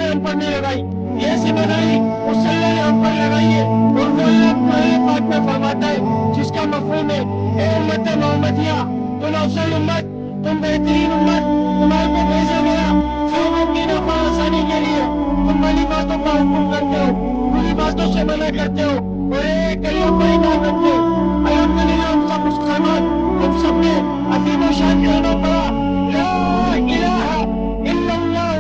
ने हम पर नहीं लगाई, ये जिम्मेदारी उस अल्लाह ने हम पर लगाई है। और वो अल्लाह कुरान पाक में फरमाता है जिसका मफहूम है, ए उम्मत मोहम्मदिया, तुम अफजल उम्मत, तुम बेहतरीन उम्मत, तुम्हारे को भेजा गया क़यामत की नफ़ा आसानी के लिए। तुम भली बातों का हुक्म करते हो, बुरी बातों से मना करते हो और एक कलियों पर ईमान रखते हो। अल्हम्दुलिल्लाह हम सब मुसलमान, हम सब ने अजीम शान कलमा पढ़ा, ला इलाहा इल्लल्लाह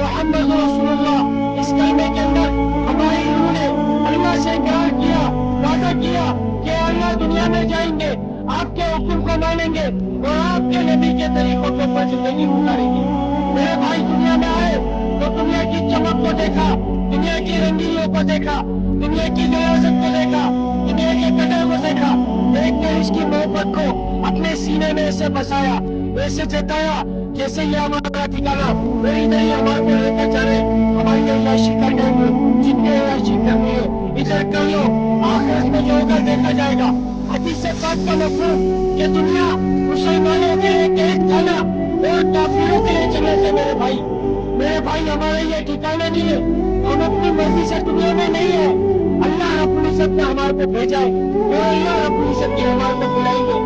मुहम्मद रसूलुल्लाह। इस कलमे के अंदर हमारी रूह ने अल्लाह से इकरार किया, वादा किया कि अल्लाह दुनिया में जाएंगे, आपके हुक्म को मानेंगे और आपके नबी के तरीकों के ऊपर जिंदगी गुजारेंगे। मेरे भाई दुनिया में आए तो दुनिया की चमक को देखा, दुनिया की रंगीनियों को देखा, दुनिया की गलाजत को देखा, दुनिया के कदर को देखा, देख कर इसकी मोहब्बत को अपने सीने में ऐसे बसाया, ऐसे जताया जैसे ये हमारा ठिकाना, मेरी नहीं हमारे को लेकर जा रहे, हमारी अय्याशी करने को जितने अय्याशी करनी है इधर कर लो, आखिरत में जो होगा देखा जाएगा। हदीस पाक का मफहूम कि दुनिया मुसलमानों के लिए कैद खाना और काफिरों के लिए जन्नत है। मेरे भाई हमारा ये ठिकाना नहीं है, हम अपनी मर्जी से दुनिया में नहीं है, अल्लाह रब्बुल इज्जत ने हमारे को भेजा है और अल्लाह रब्बुल इज्जत ने हमारे को बुलाएंगे।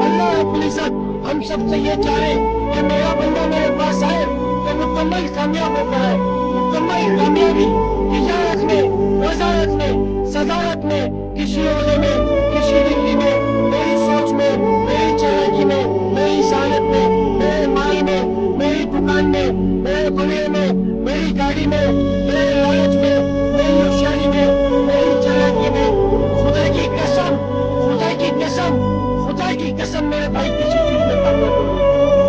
अल्लाह रब्बुल इज्जत हम सबसे ये चाह रहे कि मेरा बंदा मेरे पास आए तो मुकम्मल कामयाब होकर आए, मुकम्मल कामयाबी तिजारत में, वजारत में, सदारत में, किसी ओहदे में, किसी डिग्री में, मेरी सोच में, मेरी चालाकी में, मेरी सानत में, मेरे माल में, मेरी दुकान में, मेरे बंगले में, मेरी गाड़ी में, मेरे लालच में, मेरी होशियारी में, मेरी चालाकी में, खुदा की कसम, खुदा की कसम, खुदा की कसम मेरे भाई किसी चीज में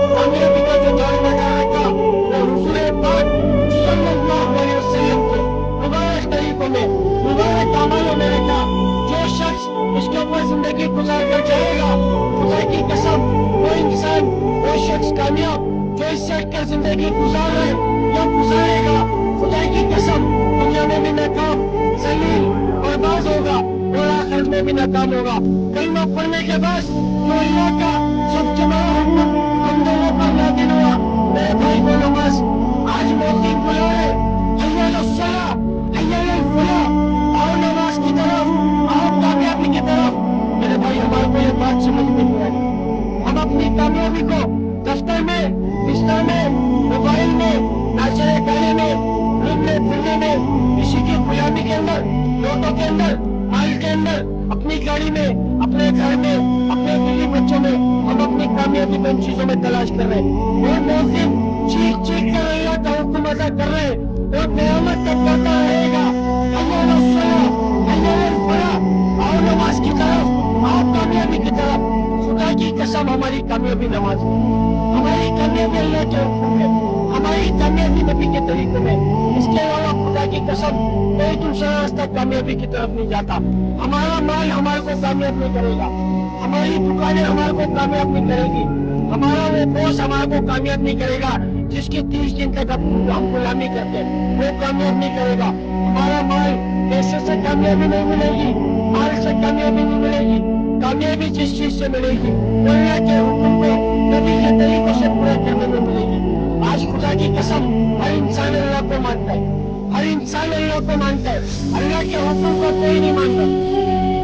कामयाबी का जो दौर लगा रखा वो हुजूर पाक सल्लल्लाहु अलैहि वसल्लम के मुबारक तरीकों में, मुबारक अमलों में रखा। जो शख्स इसके ऊपर जिंदगी गुजार कर जाएगा, खुदा की कसम वो इंसान, वो शख्स कामयाब जो इससे हटकर जिंदगी गुजार रहे या गुजारेगा, खुदा की कसम दुनिया में भी नाकाम, जलील, बर्बाद होगा और आखिरत में भी नाकाम होगा। कलमा पढ़ने के बाद जो अल्लाह का सबसे बड़ा हुक्म हम दोनों पर नाज़िल हुआ, मेरे भाई को नमाज, आज मोदी बुला रहे, हय्या अलस्सलाह, हय्या अलल फलाह, आओ नमाज की तरफ, आओ कामयाबी की तरफ। मेरे भाई हमारे को ये बात समझ में नहीं आई, हम अपनी कामयाबी को दफ्तर में, बिस्तर में, मोबाइल में, नाचने गाने में, घूमने फिरने में, किसी की गुलामी के अंदर, नोटों के अंदर, माल के अंदर, अपनी गाड़ी में, अपने घर में, अपने बीवी बच्चों में, हम अपनी कामयाबी को इन चीजों में तलाश कर रहे हैं और मुस्लिम चीख चीख कर अल्लाह का हुक्म अदा कर रहे हैं और क़यामत तक कहता रहेगा, हय्या अलस्सलाह, हय्या अलल फलाह, आओ नमाज की तरफ, आओ कामयाबी की तरफ। खुदा की कसम हमारी कामयाबी नमाज में, हमारी कामयाबी अल्लाह के हुक्म में, हमारी कामयाबी नबी के तरीके में। इसके अलावा खुदा की कसम कोई दूसरा रास्ता कामयाबी की तरफ नहीं जाता। हमारा माल हमारे को कामयाब नहीं करेगा, हमारी दुकानें हमारे को कामयाब नहीं करेगी, हमारा वो बॉस हमारे को कामयाब नहीं करेगा जिसकी 30 दिन तक हम गुलामी करते हैं, वो कामयाब नहीं करेगा। हमारा माल पैसे से कामयाबी नहीं मिलेगी, माल से कामयाबी नहीं मिलेगी। कामयाबी जिस चीज से मिलेगी वो अल्लाह के हुक्म को नबी के तरीकों से पूरा करने में मिलेगी। आज खुदा की कसम हर इंसान अल्लाह को मानता है, हर इंसान अल्लाह को मानता है, अल्लाह के हुक्म को कोई नहीं मानता।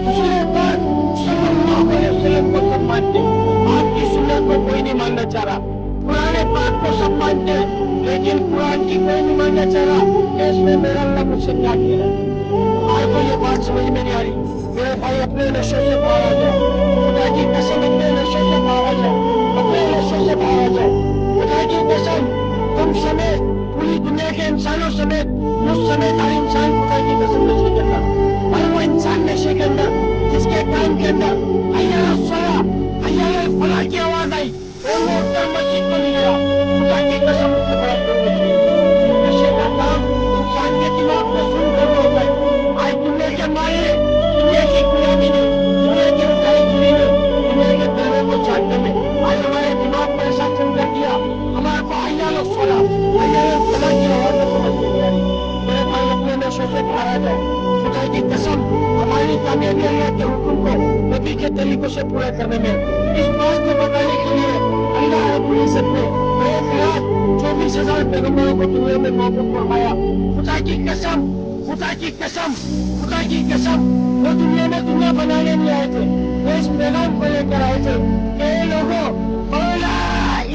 हुजूर पाक सल्लल्लाहु अलैहि वसल्लम को सब मानते हैं, आपकी सुन्नत को कोई नहीं मानना चाह रहा। कुरान पाक को सब मानते हैं लेकिन कुरान की कोई नहीं मानना चाह रहा कि इसमें मेरा अल्लाह मुझसे क्या कह रहा है। हमारे को ये बात समझ में नहीं आ रही। मेरे भाई अपने नशे से बाहर आ जाए, खुदा की कसम अपने नशे से बाहर आ जाए, अपने नशे से बाहर आ जाए। खुदा की कसम तुम समेत, पूरी दुनिया के इंसानों समेत, मुझ समेत हर इंसान खुदा की कसम नशे करता। और वो इंसान नशे के अंदर जिसके कान के अंदर हय्या अलस्सलाह, हय्या अलल फलाह की आवाज आई और वो उठकर मस्जिद को नहीं गया, खुदा की कसम उससे बड़ा जुर्म है। नशे का काम इंसान के दिमाग में सुन कर होता है। आज दुनिया के मारे, दुनिया की गुलामी में, दुनिया की उठाई चुरी में, दुनिया के पैरों को चाटने में आज हमारे दिमाग पर ऐसा चल कर दिया, हमारे को हय्या अलस्सलाह, हय्या अलल फलाह की आवाज में समझ में नहीं आ रही। मेरे भाई अपने नशे से बाहर आ जाए। खुदा की कसम हमारी कामयाबी अल्लाह के हुक्म को नबी के तरीकों से पूरा करने में। इस बात को बताने के लिए अल्लाह रब्बुल इज्जत ने बेखलाफ जो 24,000 पैगंबरों को दुनिया में मौजूद फरमाया। खुदा की कसम, खुदा की कसम, खुदा की कसम, वो दुनिया में दुनिया बनाने नहीं आए थे, वो इस पैगाम को लेकर आए थे कि ये लोगों ला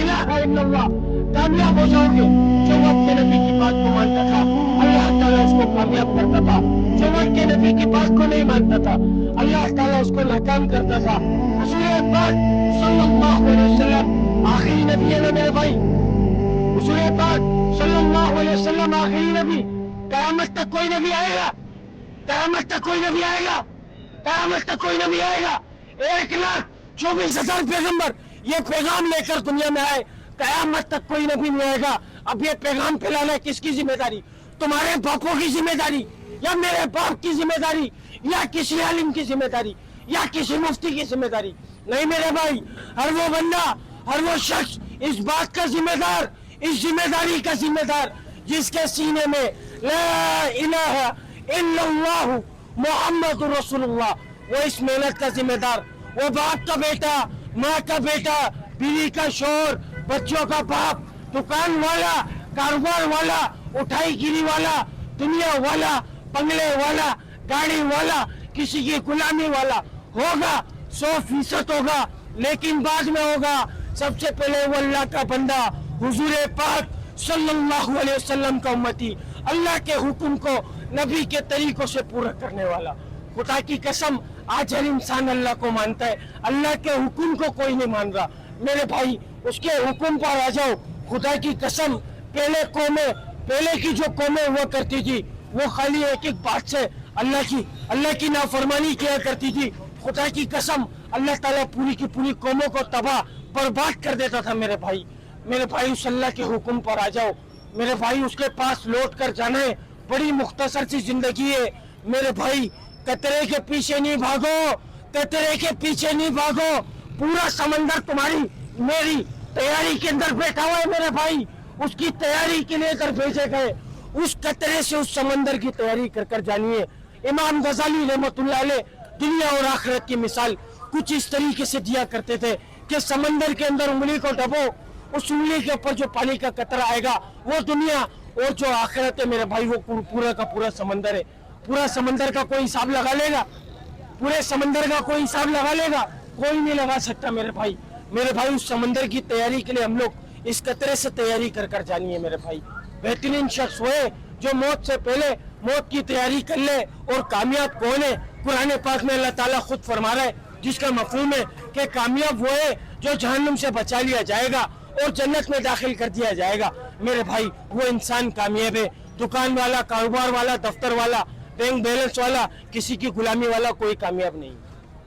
इलाहा इल्लल्लाह, कामयाब हो जाओगे। जो वक्त के नबी की बात को मानता था अल्लाह ताला उसको कामयाब करता था, जो वक्त के नबी की बात को नहीं मानता था अल्लाह ताला उसको नाकाम करता था। हुजूर पाक सल्लल्लाहु अलैहि वसल्लम आखिरी नबी है ना मेरे भाई, हुजूर पाक सल्लल्लाहु अलैहि वसल्लम आखिरी नबी। क़यामत तक कोई नबी आएगा, क़यामत तक कोई नबी आएगा, क़यामत तक कोई नबी आएगा। 1,24,000 पैगंबर ये पैगाम लेकर दुनिया में आए, क़यामत तक कोई नबी नहीं आएगा। अब ये पैगाम फैलाना किसकी जिम्मेदारी? तुम्हारे बापों की जिम्मेदारी, या मेरे बाप की जिम्मेदारी, या किसी आलिम की जिम्मेदारी, या किसी मुफ्ती की जिम्मेदारी? नहीं मेरे भाई, हर वो बंदा, हर वो शख्स इस बात का जिम्मेदार, इस जिम्मेदारी का जिम्मेदार जिसके सीने में ला इलाहा इल्लल्लाह मुहम्मदुर रसूलुल्लाह, वो इस मेहनत का जिम्मेदार, वो बाप का बेटा, माँ का बेटा, बीवी का शोहर, बच्चों का बाप, दुकान वाला, कारोबार वाला, उठाई गिरी वाला, दुनिया वाला, बंगले वाला, गाड़ी वाला, किसी की गुलामी वाला होगा, 100% होगा, लेकिन बाद में होगा। सबसे पहले वो अल्लाह का बंदा, हुजूर पाक सल्लल्लाहु अलैहि वसल्लम का उम्मती, अल्लाह के हुक्म को नबी के तरीकों से पूरा करने वाला। खुदा की कसम, आज हर इंसान अल्लाह को मानता है, अल्लाह के हुक्म को कोई नहीं मान रहा। मेरे भाई, उसके हुक्म पर आ जाओ। खुदा की कसम, पहले की जो कौमें हुआ करती थी वो खाली एक एक बात से अल्लाह की नाफरमानी किया करती थी। खुदा की कसम, अल्लाह ताला पूरी की पूरी कौमों को तबाह बर्बाद कर देता था। मेरे भाई उस अल्लाह के हुक्म पर आ जाओ। मेरे भाई, उसके पास लौट कर जाना है। बड़ी मुख्तसर सी जिंदगी है मेरे भाई, कतरे के पीछे नहीं भागो, कतरे के पीछे नहीं भागो। पूरा समंदर तुम्हारी मेरी तैयारी के अंदर बैठा हुआ है मेरे भाई, उसकी तैयारी के लिए इधर भेजे गए। उस कतरे से उस समंदर की तैयारी कर कर जानिए। इमाम गजाली रहमतुल्लाह अलैह दुनिया और आखिरत की मिसाल कुछ इस तरीके से दिया करते थे कि समंदर के अंदर उंगली को डबो, उस उंगली के ऊपर जो पानी का कतरा आएगा वो दुनिया, और जो आखिरत है मेरे भाई वो पूरा का पूरा समंदर है। पूरा समंदर का कोई हिसाब लगा लेगा? पूरे समंदर का कोई हिसाब लगा लेगा? कोई नहीं लगा सकता मेरे भाई। उस समंदर की तैयारी के लिए हम लोग इस कतरे से तैयारी कर कर जानी है मेरे भाई। बेहतरीन शख्स वो है जो मौत से पहले मौत की तैयारी कर ले। और कामयाब कौन है? कुरान पाक में अल्लाह ताला खुद फरमा रहा है, जिसका मफहूम है कि कामयाब वो है जो जहन्नुम से बचा लिया जाएगा और जन्नत में दाखिल कर दिया जाएगा। मेरे भाई, वो इंसान कामयाब है। दुकान वाला, कारोबार वाला, दफ्तर वाला, बैंक बैलेंस वाला, किसी की गुलामी वाला कोई कामयाब नहीं,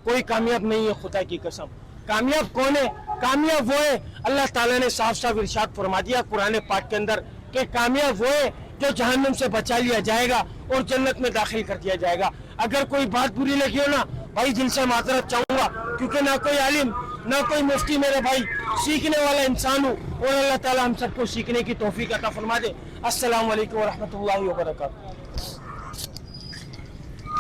कोई कामयाब नहीं है। खुदा की कसम, कामयाब कौन है? कामयाब वो है, अल्लाह ताला ने साफ साफ इरशाद फरमा दिया कुरान पाक के अंदर कि कामयाब वो है जो जहन्नुम से बचा लिया जाएगा और जन्नत में दाखिल कर दिया जाएगा। अगर कोई बात बुरी लगी हो ना भाई, दिल से माजरत चाहूंगा, क्योंकि ना कोई आलिम ना कोई मुफ्ती मेरे भाई, सीखने वाला इंसान हूँ। और अल्लाह ताला हम सबको सीखने की तौफीक अता फरमा दे। अस्सलाम वालेकुम व रहमतुल्लाहि व बरकातहू।